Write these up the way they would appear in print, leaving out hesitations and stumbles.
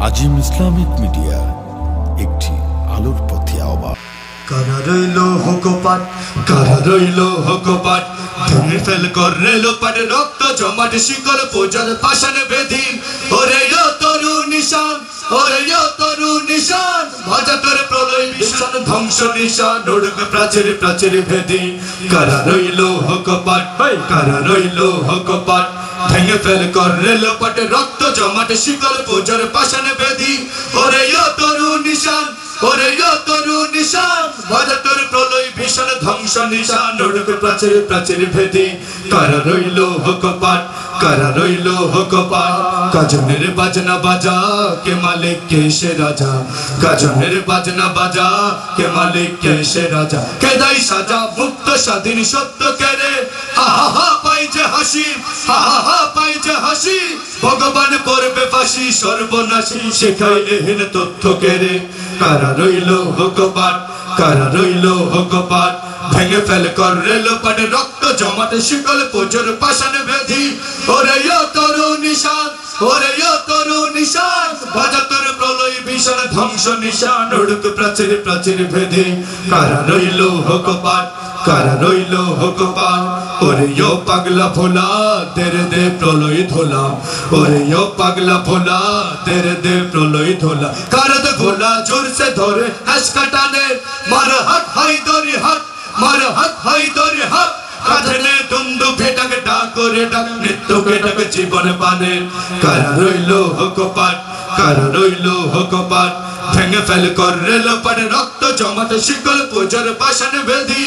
আজিম Islamic media, একটি আলোর পথে আহ্বান। কারা রইল হুকোপাট, কারা রইল হুকোপাট, ভেঙে ফেল করে লোপাট, রক্ত জমাট শিকল পূজার পাশানে বেধি। ওরে ও তরু নিশান, ওরে ও তরু নিশান, ভাজা তোর প্রলয় ভীষণ ধ্বংস নিশান, উড়বে প্রাচীর প্রাচীর ভেদি। কারা রইল হুকোপাট, কারা রইল হুকোপাট, ভেঙে ফেল করে লোপাট, রক্ত জমাট শিকল পূজার পাশানে বেধি। ওরে ও তরু নিশান, ওরে ও তরু নিশান, ভাজা তোর প্রলয় ভীষণ ধ্বংস নিশান, উড়বে প্রাচীর প্রাচীর ভেদি। কারা রইল হুকোপাট, কারা রইল হুকোপাট, গাজনের বাজনা বাজা, কে মালিক কে সে রাজা। গাজনের বাজনা বাজা, কে মালিক কে সে রাজা। কে দেয় সাজা, মুক্ত স্বাধীন সত্য কেড়ে, হা হা হা পাই যে হাসি, হা হা হা পাই যে হাসি। ভগবান পড়বে ফাঁসি, সর্বনাশী শেখায় এহেন তথ্য কেড়ে। কারা রইল হুকোপাট, কারা রইল হুকোপাট, ভেঙে ফেল করে লোপাট, রক্ত জমাট শিকল পূজার পাশানে বেধি। ওরে ও তরু নিশান, ওরে ও তরু নিশান, ভাজা তোর প্রলয় ভীষণ ধ্বংস নিশান, উড়বে প্রাচীর প্রাচীর ভেদি। কারা রইল হুকোপাট, কারা রইল হুকোপাট, ওরে ও পাগলা ভোলা, তেরে দে প্রলয় ধোলা। ওরে ও পাগলা ভোলা, তেরে দে প্রলয় ধোলা। কারা দে ভোলা জোর সে ধরে হাস কাটানে, মার হাত হাই দরি হাত, মার হাত হাই দরি হাত। কাঁধে দুন্দু ফেটাক ডাক করে ডাক, মৃত্যুকে ডাক জীবন পানে। কারা রইল হুকোপাট, কারা রইল হুকোপাট, ভেঙে ফেল করে লোপাট, রক্ত জমাট শিকল পূজার পাশানে বেধি।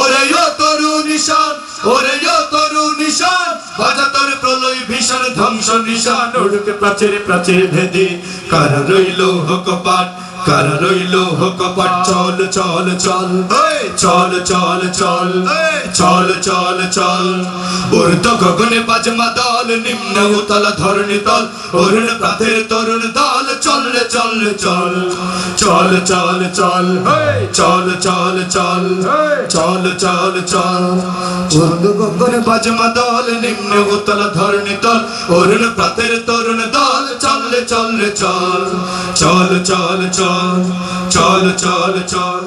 ওরে ও তরু নিশান, ওরে ও তরু নিশান, ভাজা তোর প্রলয় ভীষণ ধ্বংস নিশান, উড়বে প্রাচীর প্রাচীর ভেদি। কারা রইল হুকোপাট, কারা রইল হুকোপাট, চল চল চল, চল চল চল, চল চল চল। ঊর্ধ্ব গগনে পাজমা দল, নিম্ন উতল ধরণী তল, অরুণ প্রাতের তরুণ দল। চল রে চল রে চল, চল চল চল, চল চল চল, চল চল চল। ঊর্ধ্ব গগনে পাজমা দল, নিম্ন উতল ধরণী তল, অরুণ প্রাতের তরুণ দল। চল রে চল রে চল, চল চল চল, চল চল চল।